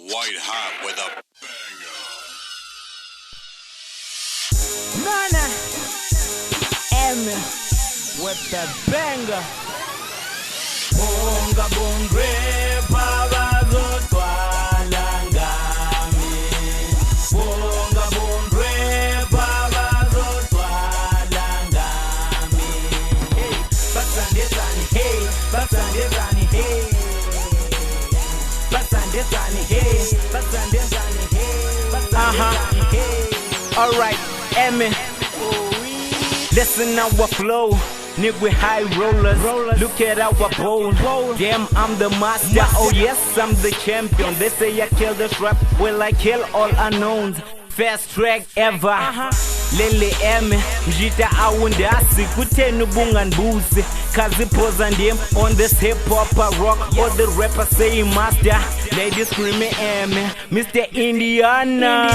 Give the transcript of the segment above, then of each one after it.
White hot with a Nana Emi with the banger. Bonga bongre babazotwala ngami. Bonga bongre babazotwala ngami. Hey, basandezani, hey, basandezani, hey. Basandezani, hey, basandezani, hey, basandezani, hey. Alright, Emi. Listen our flow, nigga high rollers. Look at our bowl. Damn, I'm the master. Oh yes, I'm the champion. They say I kill the rap, well I kill all unknowns. Fast track ever. Lil Emi, mjita awundasi kutenu bunganbuzi. Kazi posa ndim on this hip hop rock. All the rappers say master. Ladies screaming Emi, Mr. Indiana.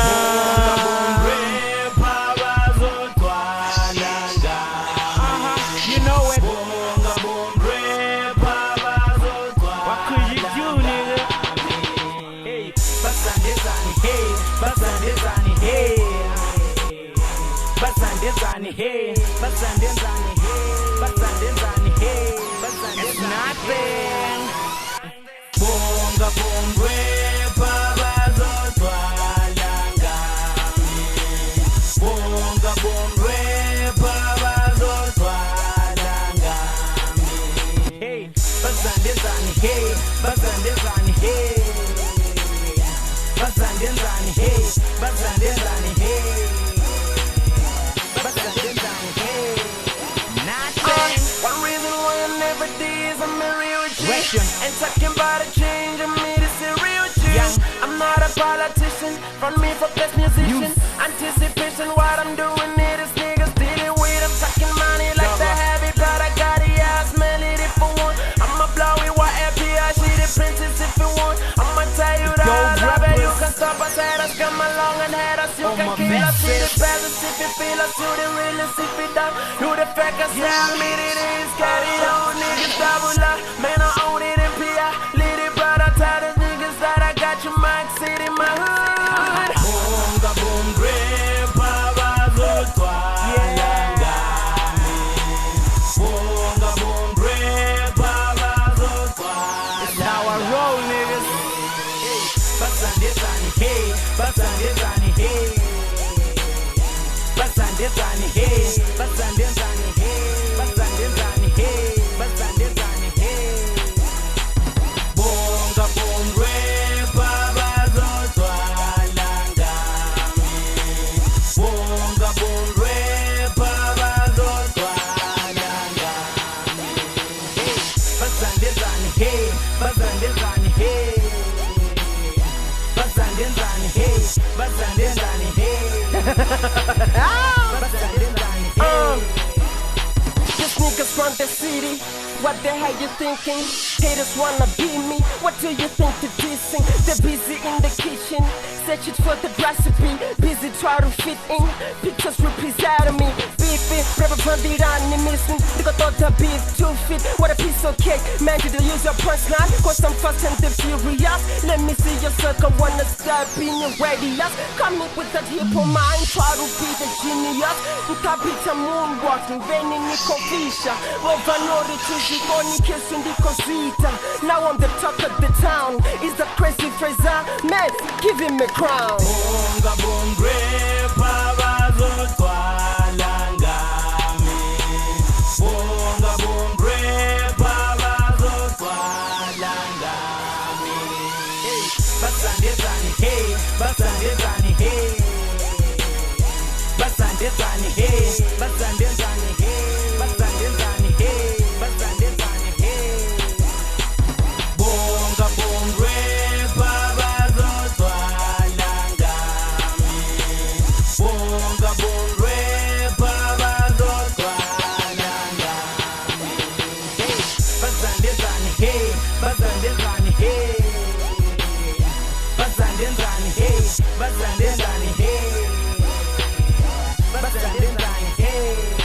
Hey, basandezani, hey, basandezani, hey, basandezani. It's nothing. Bonga bongwe babazotwala ngami. Bonga bongwe babazotwala ngami. Hey, basandezani, hey, basandezani, hey. Basandezani, hey, basandezani, hey. And talking about a change, I made it a real change. I'm not a politician, front me for best musician. Anticipation, what I'm doing it is niggas dealing with. I'm talking money like the heavy, but I got it, yeah, I smell it if I want. I'ma blow it, what MPI, she the princess if you want. I'ma tell you that I love it, you can stop us, head us, come along and head us. You can kill us, see the best, if you feel us, you the realest, if you don't. You the fact, I say, I made it, it's carry on, niggas double up. Man, I own it, MPI, lead it, but I tell the niggas that I got your mic, sit in my hood. Bonga bongre babazotwala ngami. Bonga bongre babazotwala. It's how I roll, niggas. Hey, basandezani, hey, basandezani, hey. Basandezani, hey, basandezani, hey, basandezani, hey, basandezani, hey. Bonga bongre babazotwala ngami. Bonga bongre babazotwala ngami. Hey, basandezani, hey, basandezani, hey. Basandezani, hey, basandezani, hey. Basandezani, hey. These niggas run the city, what the hell you thinking? Haters wanna be me, what do you think they're dissing? They're busy in the kitchen, searching for the recipe. Busy trying to fit in, pictures representing me. Beefy, rubber bandirani missing. They got all the beef, 2 feet, what a piece of cake. Man, did you use your punchline? Cause I'm fast and the furious. Let me see your circle, wanna step in your radius. Come in with that hip on mind, try to be the genius. Nkabita moonwalking, raining niko visha. Over no retreat, only kissing the cosita. Now I'm the talk of the town. Is the crazy Frazer, man, give him a crown. Bonga bongre babazotwala ngami. Bonga bongre babazotwala ngami. Hey, basandezani, hey, basandezani, hey. Basandezani, hey, basandezani, hey, basandezani, hey, basandezani, hey. Bonga bongre babazotwala ngami. Bonga bongre babazotwala ngami. Hey, basandezani, hey, basandezani, hey. Basandezani, hey, basandezani, hey. Basandezani, hey.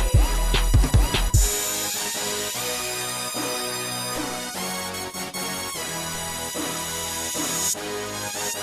Venda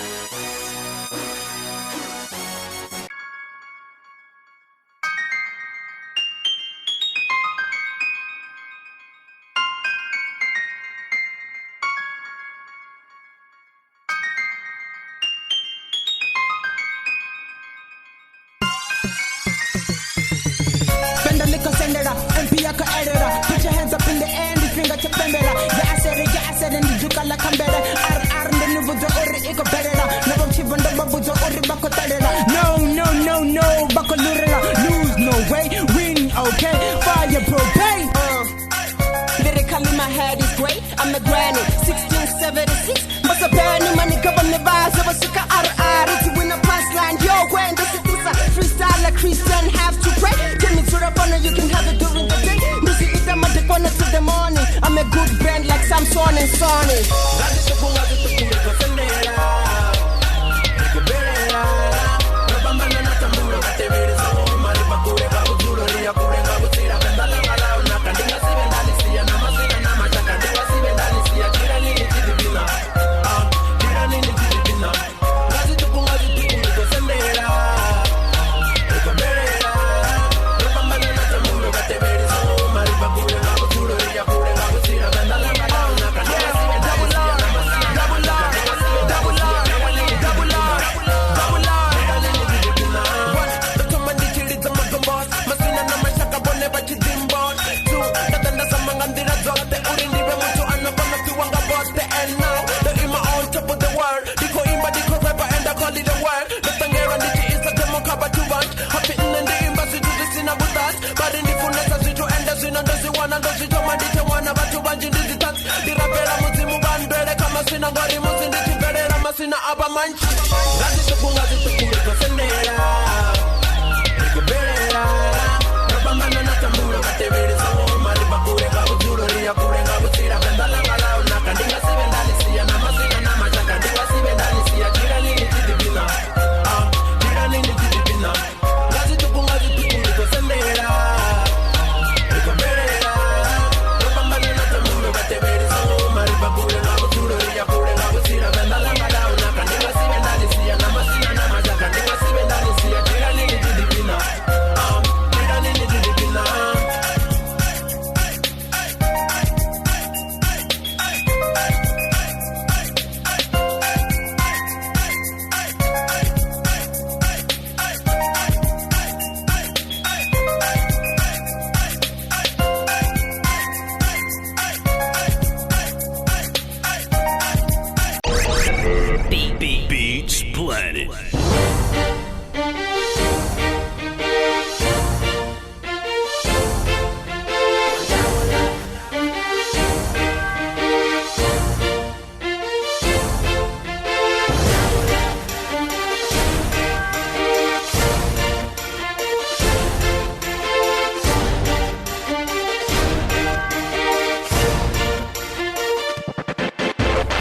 liquor send it up, MPI can edit up. Put your hands up in the air and the finger to bend it up. Yeah, I said, and the juka like I'm better. R and the new the ori iko better. Never chip on the babu the ori bako tadera. No, bako lurela. Lose no way, win okay. Fire propane. Lyrically my head is great, I'm a granny 1676, must have been no money cover the vibes of a suka R to win a punchline. Yo, when this is a freestyle like Christian have to pray. Tell me to the fun you can have it during the day. Music is the magic one to the morning. I'm a good brand like Samson and Sonny. Beats Planet.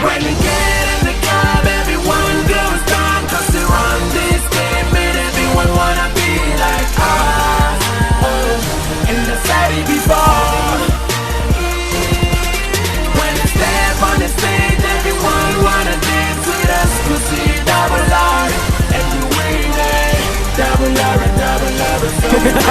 When we get in the club, everyone goes down, 'cause they run this game and everyone wanna be like us. And I said it before. When we step on the stage, everyone wanna dance with us, 'cause we double R. And we win it. Double R and double R, so we win it.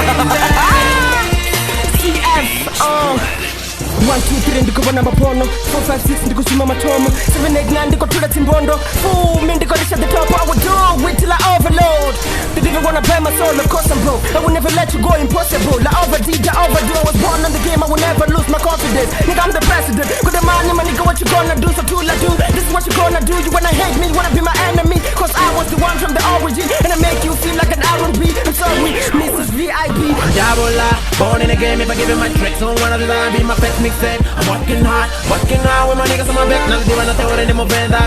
1, 2, 3 ndiko bona mapono 4, 5, 6 ndiko shuma matomo 7, 8, 9 ndiko tula timbondo 4 me ndiko reach at the top. I will do it till I overload. They didn't wanna play my soul, of course I'm broke. I will never let you go, impossible. I overdid, I overdo. I was born on the game, I will never lose my confidence. Nigga, I'm the president. Good money, my nigga, what you gonna do? So do I do. This is what you gonna do. You wanna hate me, you wanna be my enemy. 'Cause I was the one from the origin, and I make you feel like an R&B. I'm sorry, Mrs. VIP. Double R, born in the game. If I give it my tricks, so one of the time be my pet mixtape. I'm working hard with my niggas on my back. Now they wanna tell them more Venda.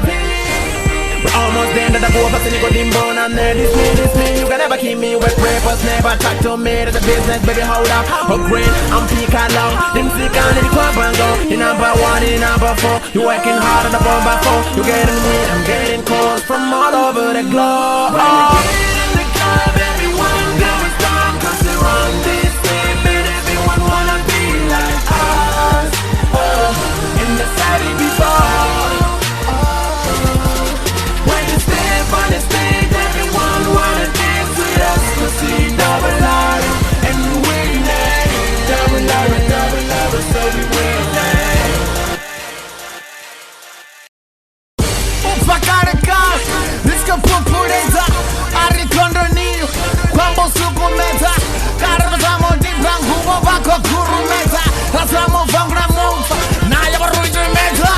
We're almost there, that I go up, I go dimbo, and there, this me, you can never keep me with rappers, never talk to me, that's a business, baby, hold up, upgrade, I'm peak low, them sick on the club and go, in number 1, in number 4, you working hard on the bomb by 4, you getting weed, I'm getting calls from all over the globe. When we get in the club, everyone goes down, 'cause they run this game, and everyone wanna be like us, and I said it before. When you pupuleza ari kondoniyo kwambosukumeza karibzamodipa nguvo vakokurumeza rasamovangura mufa naye varuitimeza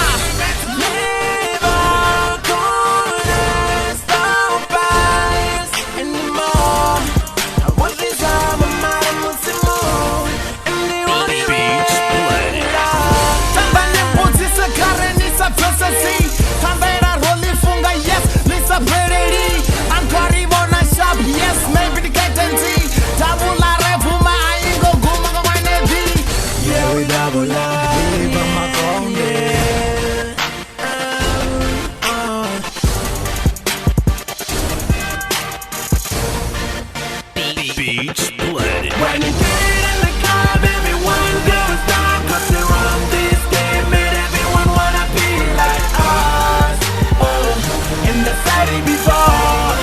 Beats Planet. When you get in the club, everyone goes down. Cause they run this game and everyone wanna be like us. Oh, in the city before.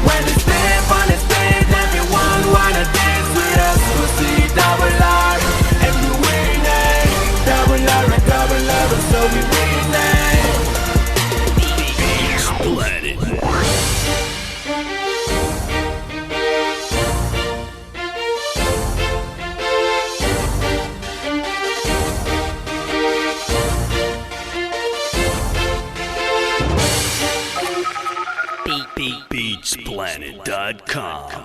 When they step on the stage, everyone wanna dance with us. We'll see double R, and we winning. Double R and double R, so we winning. Beats Planet. Beatsplanet.com.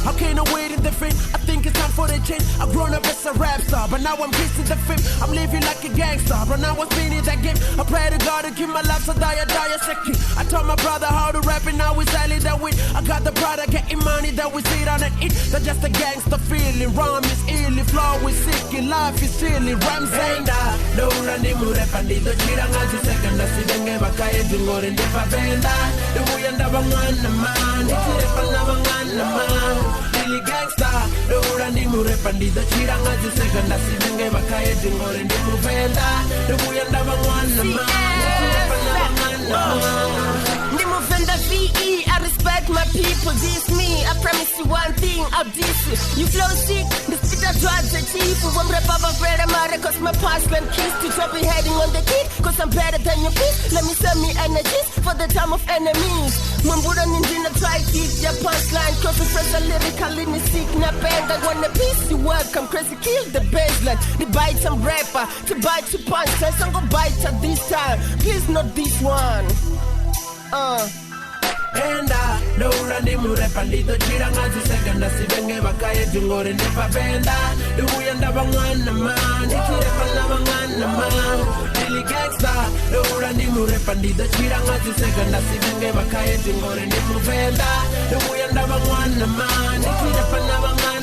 Okay, no waiting different. I think it's time for the change. I've grown up as a rap star, but now I'm kissing the film. I'm living like a gangster, but now I'm spinning that game. I pray to God to keep my life so die second. I taught my brother how to rap and now we selling that win. I got the product, getting money that we sit on and eat. That's just a gangster feeling. Rhyme is illy, flow is sick, life is silly. Ramzeey no running more rap and the chiranga second. I see them give a kaya to go in the Venda. The way and the man, the man. Really gangsta, the urani mure pandita chiranga second. I see them give a kaya to go in the Venda. The way and the Venda VE, I respect my people, this me. I promise you one thing, I'll diss you. You flow sick, the spit that drives the chief. One rap of a bread, I'm out cause my past and kiss. To drop me heading on the kid, cause I'm better than your piece. Let me send me energies for the time of enemies. Mamburan in dinner, try kick your punchline. Cause the Frazer lyrical in the sick, na band. I want a piece, you welcome, crazy kill the baseline. The bite some rapper, to bite to punch. Let's go bite at this time, please not this one. Venda, no running mure pandito chiranga second. I see them give a kaya to go in the Venda. The way and the man, the chiranga man. Really gangsta, no running mure pandito chiranga second. I see them give a kaya to go in the Venda. The way and the man, the chiranga man.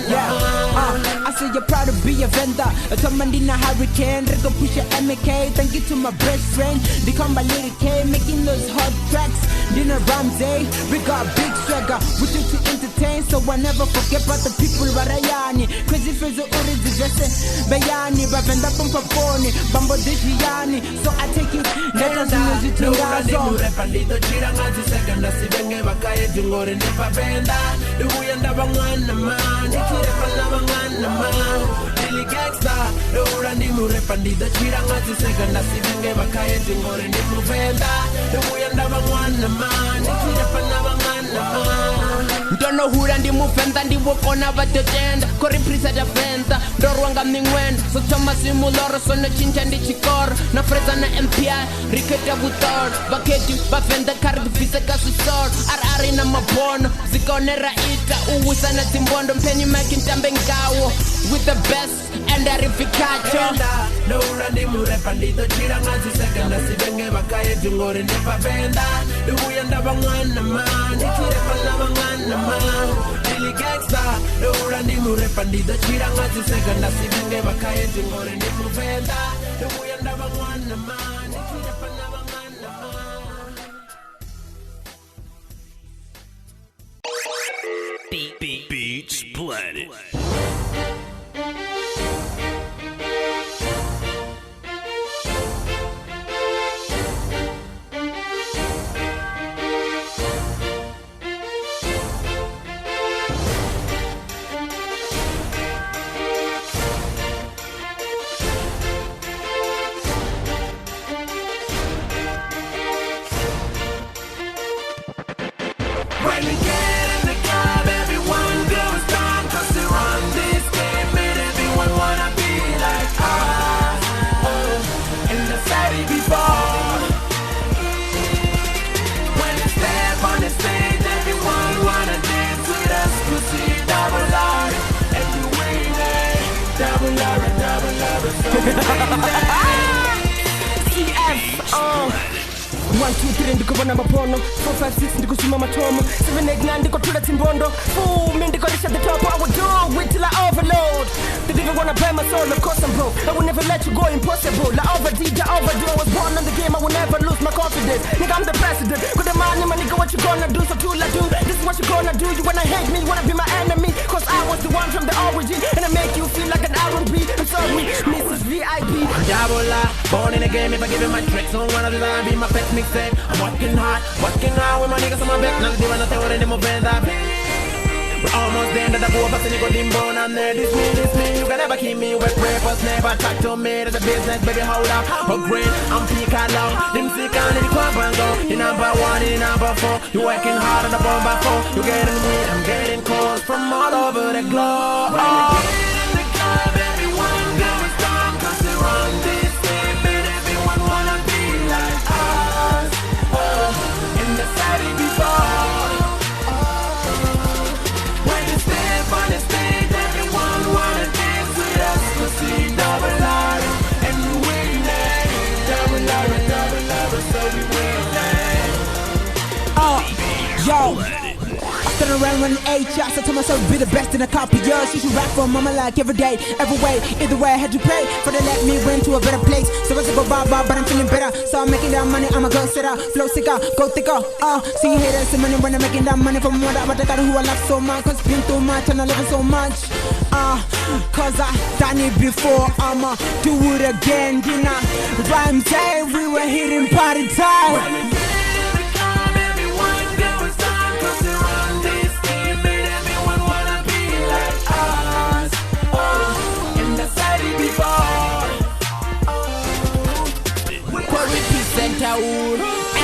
I say you're proud to be a Venda. A command in a hurricane, Rico push your MK. Thank you to my best friend. Become my little K, making those hot tracks. Dinner Ramzeey, we got big swagger. We took to entertain, so I never forget about the people Varayani. Crazy Frazer Uri Jesse Bayani, Venda Pumpa Pony, Bambo Digiani. So I take it, let us music to Gazo. Pandito chiranga second. I see them give a kaya to go in the Venda. The way and the man, the chiranga man. Really gangsta, no running mure pandito chiranga second. I see them give a kaya to go in the Venda. The way and the man. Don't know who and the movement and the work on our agenda. Corri prisa da Venda, Dorwanga Mingwen, so Thomas Simulor, so no chincha and the chicor, no Frazer na MPI, Riketa Butor, Baketu, Venda card physical sword, Arina Mabon, Zikonera Ita, Uwusana Timbondo, Penny making Tambengawo, with the best and the Rificacho. No running mure pandito chiranga second. I see them give a kaya to go in the Venda. The way and the man, the chiranga man. Really gangsta, no running mure pandito chiranga second. I see them give a kaya to go in the Venda. The way and the man, the chiranga man. Beats Planet. 1 2 3 ndikubona mapono 4 5 6 ndikusuma matomo 7 8 9 ndikothula timbondo 4 me ndikolisha the top. I would do it till I overload. They didn't wanna buy my soul, of course I'm broke. I will never let you go, impossible. I overdid, I overdo. I was born on the game, I will never lose my confidence. Nigga, I'm the president. Good money, my nigga, what you gonna do? So tool I do. This is what you gonna do. You wanna hate me, you wanna be my enemy. Cause I was the one from the origin. And I make you feel like an R&B. I'm sorry, Mrs. VIP. Double A, born in the game. If I give you my tricks on one of the line, be my pet mixtape. I'm working hard with my niggas on my back. Now they wanna tell them more Venda. We're almost there, that I go up and you go limbo and there. This me, you can never keep me with rappers, never talk to me. There's a business, baby, hold up. Oh, green, I'm peak along. Them sick on the club and go. You number 1, you number 4. You working hard on the bomb by 4. You getting weed, I'm getting calls from all over the globe. When you get in the club, everyone goes down. Cause they run this thing, and everyone wanna be like us. Oh, in the city before. On the stage, everyone wanna dance with us. Cause we double R and we win it. Double R, so we win it. Yo. After around running 8 shots, I told myself be the best in a couple years. You should rap for mama like every day, every way. Either way, I had to pay for they let me win to a better place. So as I go bye, but I'm feeling better. So I'm making that money, I'ma go sit up, flow sicker, go thicker. See you haters, the money when I'm making that money from what I got who I love so much. Cause been too much and I love it so much. Cause I done it before, I'ma do it again. You know, Ramzeey, we were hitting party time.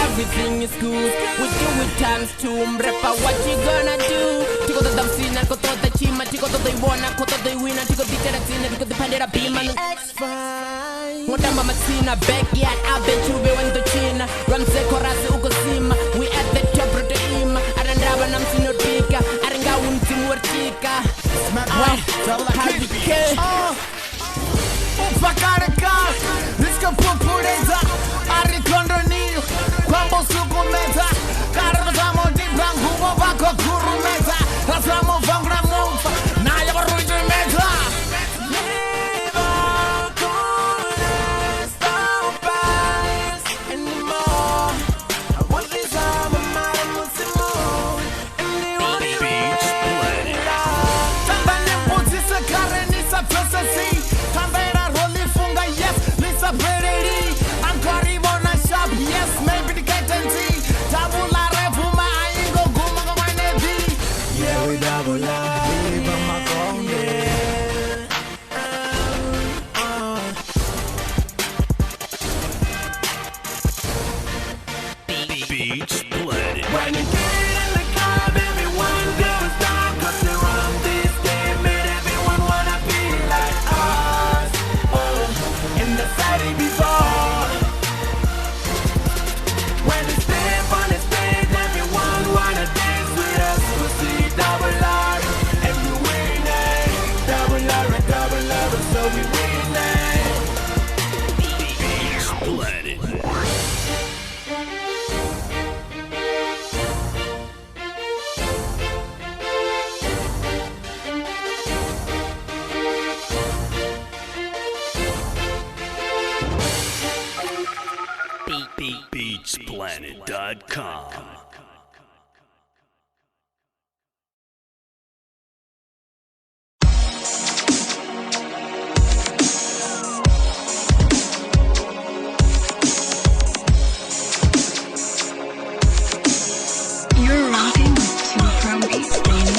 Everything is good. We do it times 2. Rapper, what you gonna do? Tiko to damsina, tiko to the chima, tiko to the wanna, tiko to the winner, tiko to the tina, tiko to pandera bima. Mutamba masina, backyard, I bet you be when to China. Ramzeey korasi ukosima, we at the top of the ima. Arandaba namsino tika, aringa untimurtika. Upakareka, niska pupureza, arikondoniyo, kwambo sukumeza, karama zamo dibrangu, wabako kurumeza, rasamo vangra mufa, na yabaruji meza. Never gonna stop us anymore. I want this time, I'm out of Musimo. Beach Planet. Tambane putisa karenisa processi. Tambera roli funga, yes, Lisa Brady. I'm Karibona shop, yes, maybe the Katenzi. Tabula refuma, I ain't go guma go my nevi. Yeah, we double up, we leave on my phone, Beach Planet. When you get in the club, everyone goes down. Cause they run this game and everyone wanna be like us. Oh, in the city before. When we step on the stage, everyone wanna dance with us. Cause we double R and we win it. Double R, so we win it. Beach Planet. Beachplanet.com. You're rocking with 2 Pro Beats, baby.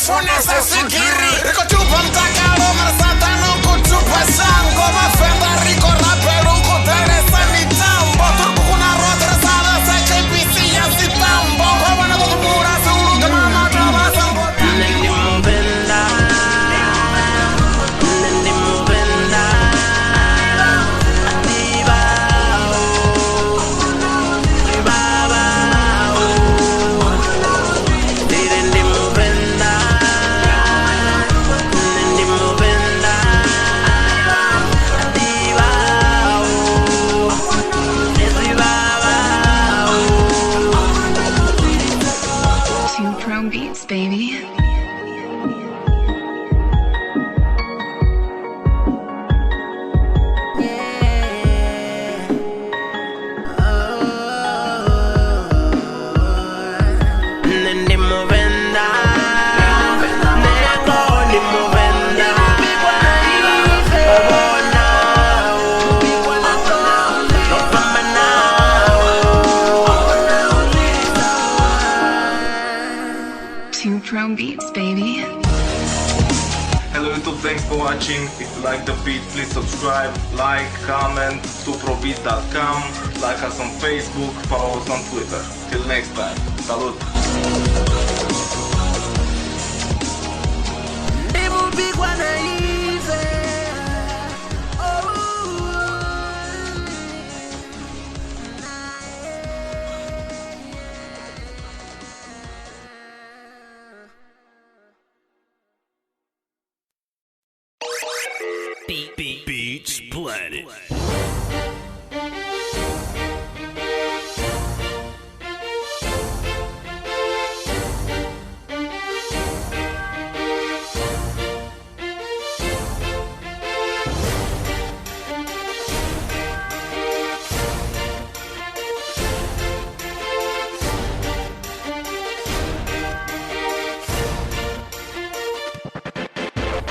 funesa sigiri Riko chupa mtakalo marsata nungu chupa shango Mafenda riko rapero kuteresa mitambo Turku kuna rodre sada sa KPC ya sitambo Kwa wana kutubura suru kama mataba sambo Nendi mo Venda Nendi mo Venda Diva Baba Nendi mo Venda Nendi mo Venda Diva Two Pro Beats, baby. Nendi mo Venda Nego ni mo Venda Obona No fama now Two Pro Beats, baby. Hello YouTube, thanks for watching. If you like the beat, please subscribe, like, comment, tuprobeat.com, like us on Facebook, follow us on Twitter. Till next time, salut! Beats Planet.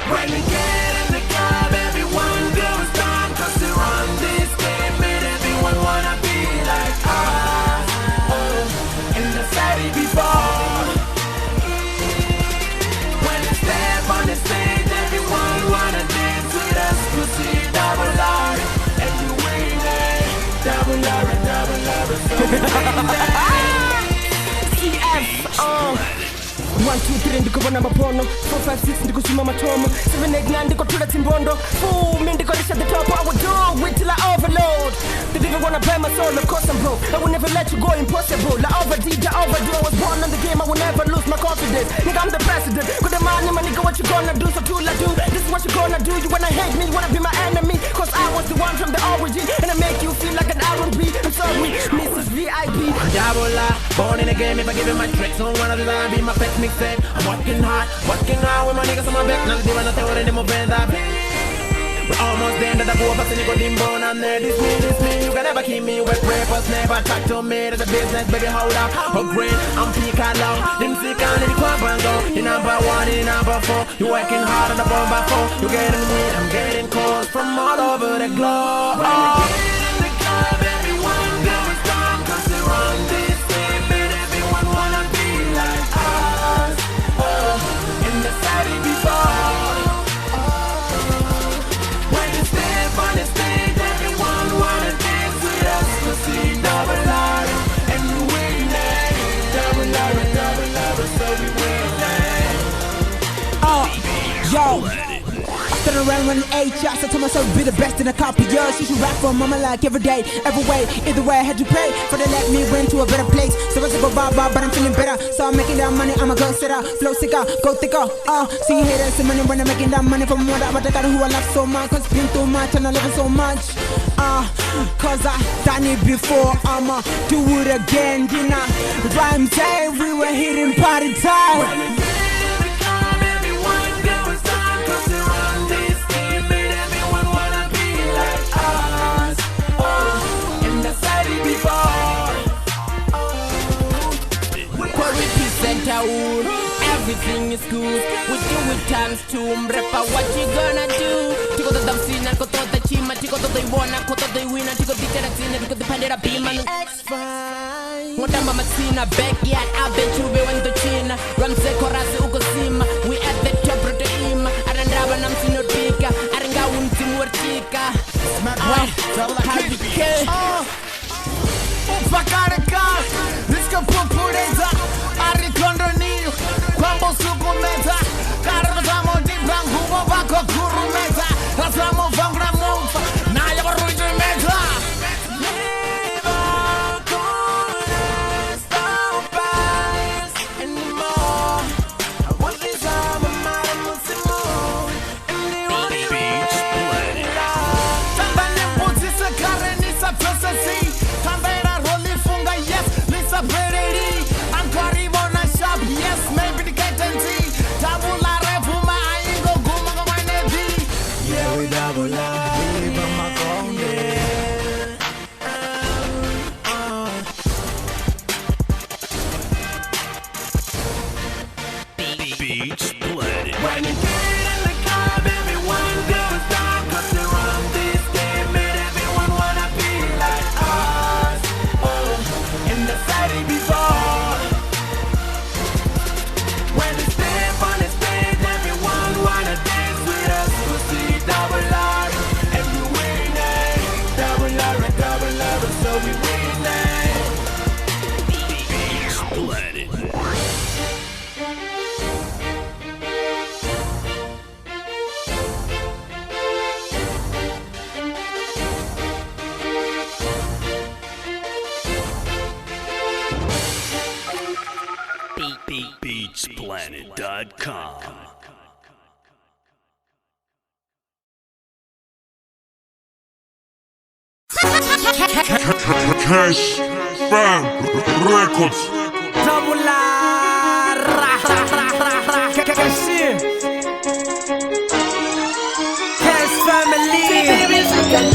When you get in the club, everyone goes down 'cause they run this game and everyone wanna be like us. In the city before. When you step on the stage, everyone wanna dance with us 'cause we double R and you win it. Double R and double R, so we win it. 1, 2, 3 ndikubona mapono 4, 5, 6 ndikusuma matomo 7, 8, 9 ndikotula timbondo 4 me ndikoreach at the top I would do it till I overload. They didn't wanna play my soul, of course I'm broke. I will never let you go, impossible. I overdid, I overdo. I was born on the game, I will never lose my confidence. Nigga, I'm the president. Good money, my nigga, what you gonna do? So tool I do. This is what you gonna do. You wanna hate me, you wanna be my enemy. Cause I was the one from the origin. And I make you feel like an R&B. I'm sorry, Mrs. VIP. Double R, born in the game. If I give you my tricks, on one of the time, be my pet mixtape. I'm working hard with my niggas on my back. Now, they wanna tell what they move that. We're almost there, that I go up and you go limbo and there. This me, you can never keep me wet. Rappers never talk to me, that's a business, baby, hold up. Oh, green, I'm peak along. Them sick and the club and go. You number 1, you number 4. You working hard on the bomb by 4. You getting weed, I'm getting calls from all over the globe. When you get in the club, everyone goes down 'cause they run this game and everyone wanna be like us. In the city before. When you step on the stage, everyone wanna dance with us 'cause we double R and you win it. Double R, so we win it. Yo, I started around running 8 shots. I told myself be the best in a couple years. You should rap for mama like every day, every way. Either way, I had to pray for they let me win to a better place. So as I go bye, but I'm feeling better. So I'm making that money, I'm a go sitter, flow sicker, go thicker. See haters, see money when I'm making that money from what I got who I love so much. Cause been too much and I love it so much. Cause I done it before, I'ma do it again. You know, Ramzeey, we were hitting party time. Everything is good, we do it times 2. Mrepa, what you gonna do? Tiko to them sin, tiko to the chima, tiko to the wanna, tiko to the winner, tiko to the tina, tiko to the pandera beam and X-Fine. What I'm a Matina, backyard, I bet you be when the China. Ramzeey Korasi Ukosima, we Upakareka, riska pupureza, arikondoniyo, kwambo sukumeza, karabazamo dibrangu, wabako kurumeza, rasamo vangra mufa, na yabaruji meza. Beats Planet. When you get in the club, everyone goes down. 'Cause they run this game and everyone wanna be like us. Oh, and that's said it before. When they step on the stage, everyone wanna dance with us. We'll see double R, and we win it. Double R and double R, so we win it. Beats Planet. BeatsPlanet.com. Cash Fam Records. Double R, Cash family.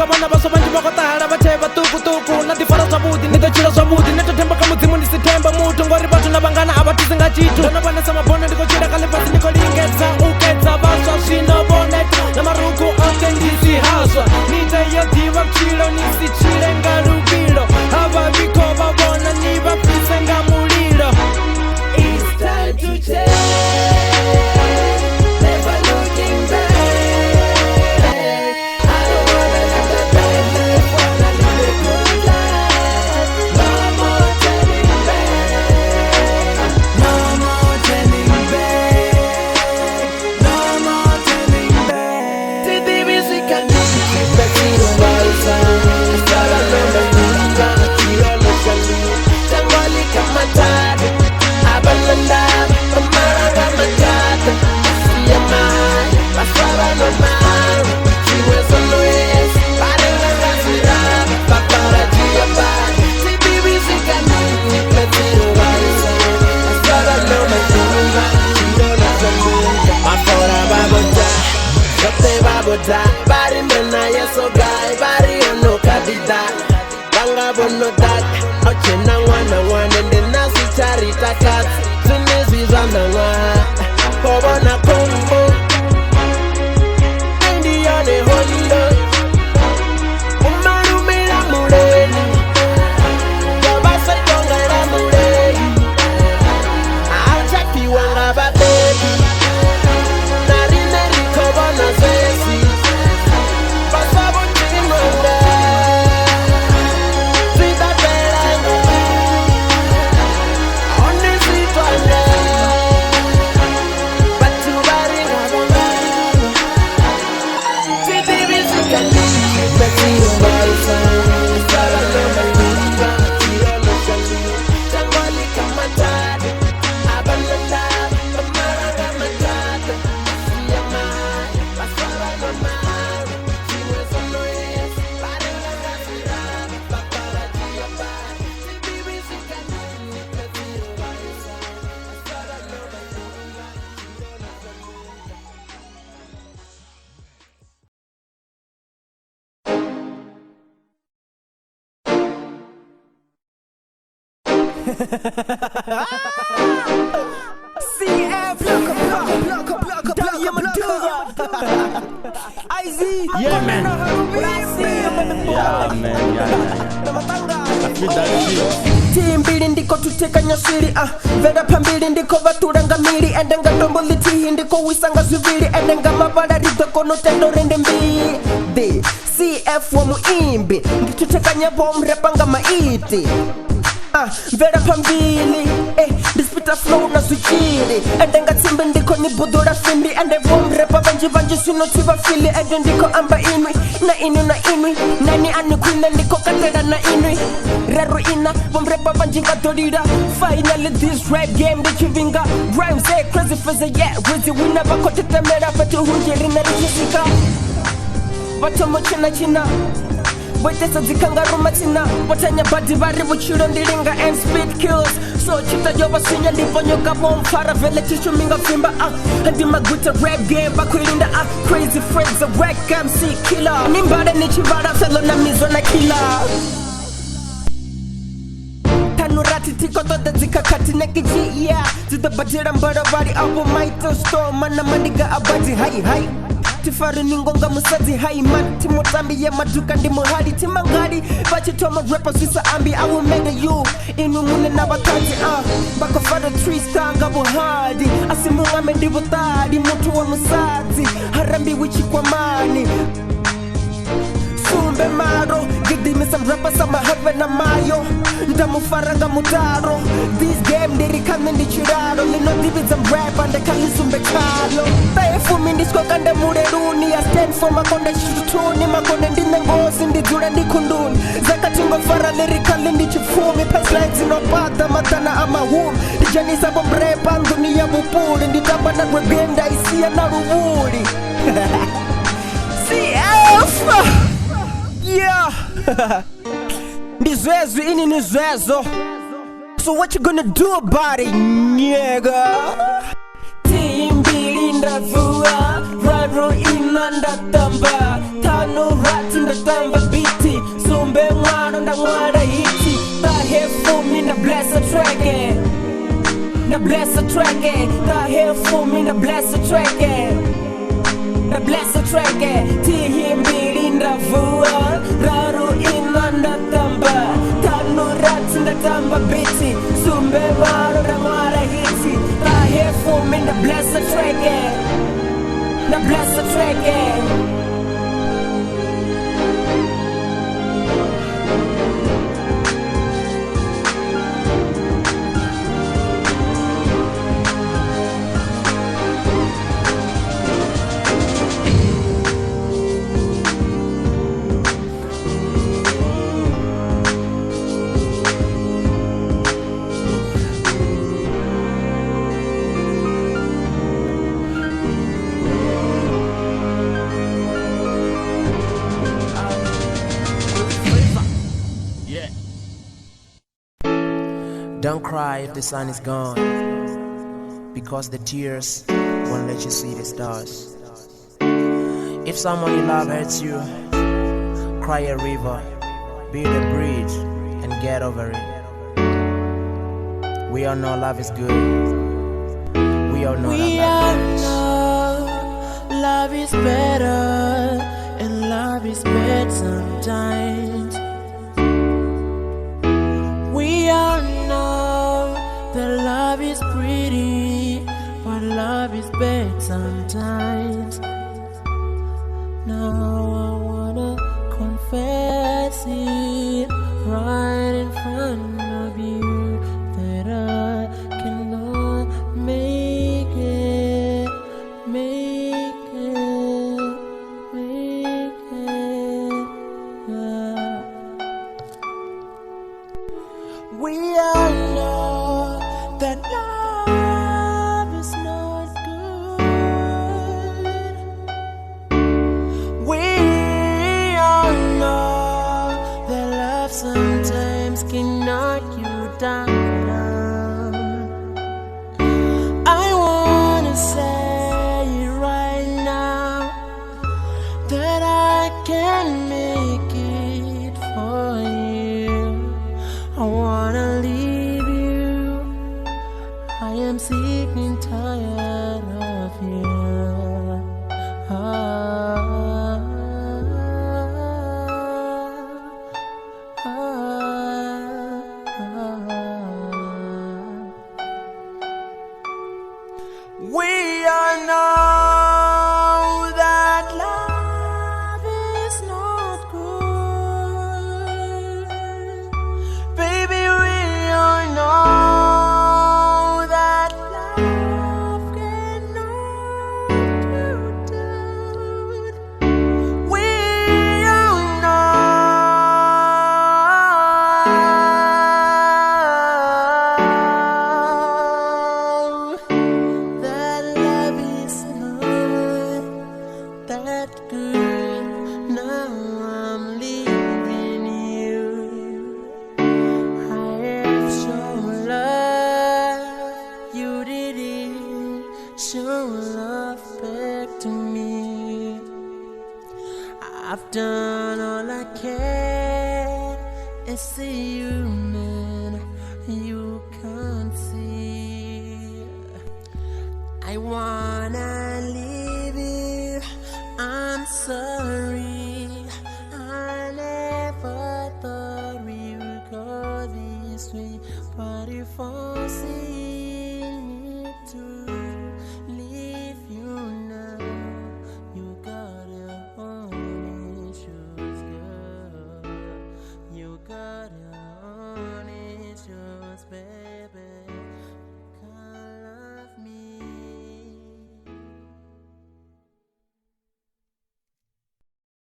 Bana baso banji bakotahara bateba tukutuku natifara sabudi nitachira sabudi nitatemba kamuzimu nisitemba mutu ngori batu nabangana abatizinga chitu nanabanesa mabone ndikochira kalipasi nikolingetsa uketsa baswa shino bonet namaruku onke ndisi haswa nitayotiva kilo nisichile ngarubilo ababiko babona nibapise nga mulilo. It's time to change, never looking back. Bari mena yeso guy, bari ono kadida. Banga bono dat, ochena wana wana ndena sichari takat. Tunezi zanda wana, kobona kumbu. Indiane holido, umarumira mureni. Kabasa kongara mureni. Achapi wanga babebi. Narine rikobona zesi. But CF, Yeah, man. Team mbili ndiko tutekanya shiri Venda pambili ndiko vaturanga mili Endenga tomboli tihi ndiko wisanga zivili Endenga mabada ridoko no tendo rende mbili CF wa muimbi Nditutekanya bom repanga maiti Venda pambili Dispita flow na suchili Endenga timbe ndiko ni budura findi Ende bom repa vanji sino tiva fili Ende ndiko amba inwi Na inwi Nani anu kwina ndiko katera na inwi Reru ina bom repa vanji vadorira Finally this rap game ndichivinga Ramzeey crazy Frazer yeah Rizzy we never kotetemera Vetu hujiri na rijisika Vatomo china Waitesa zikangaruma tina Watanya badi vari vuchiro ndiringa and speed kills So chita jova sinya ndiponyoka bomfara Vele tishu minga fimba Handi maguta rap game Bakwirinda Crazy Frazer whack MC killer Nimbada nichivara felo na mizo na killer Tanurati tiko toda zikakati nekiji yeah Zida bajira mbara vari abu maito store Mana mandiga abadi hai Tifari ningonga musazi hai man Timotambi ya maduka ndi muhari Timangari Vachitoma rappers visa ambi I will mega you Inu mune na batati Bako fada 3 star nga buhadi Asimunga mendi butadi Mutu wa musazi Harambi wichi kwa mani Sumbe maro Gidi me some rappers ama heaven na mayo Ndamu faranga mutaro This game ndiri kame ndi chiraro Lino divi some rap ande kali sumbe kalo Tae fumi ndisko kande mureruni I stand for makonde chitutuni Makonde ndine ngozi ndi jure ndi kunduni Zaka tingo fara lirikali ndi chifumi Punchlines inopata matana ama humi Dijani sabo mrepa nduni ya bupuri Nditamba na gwegenda isia na ruburi CF Yeah Nizwezo ini nizwezo So what you gonna do about it, nigga? Team mbili ndavua Raro ina ndatamba Tano rati ndatamba biti Sumbe mwano ndamwara hiti Tahe fumi na blessa tracke Na blessa tracke Tahe fumi na blessa tracke Na blessa tracke Tihi mbili ndavua Raro ina ndatamba Tano rati ndatamba biti Sumbe mwano ndamwara hiti Tahe fumi na blessa tracke Na blessa tracke Don't cry if the sun is gone, because the tears won't let you see the stars. If someone you love hurts you, cry a river, build a bridge, and get over it. We all know love is good. We all know love is better, and love is bad sometimes. We all know that love is pretty, but love is bad sometimes. Now I wanna confess it right in front of you that I cannot make it, make it, make it. Yeah. We all know that love is not good. We all know that love sometimes can knock you down. I wanna say it right now that I can make it for you. I wanna leave you tired of you. We all know that love is not good. Baby, we all know that love cannot do good. We all know that love is not that good. Now I'm leaving you. I have shown love, you didn't show love back to me. I've done all I can and see you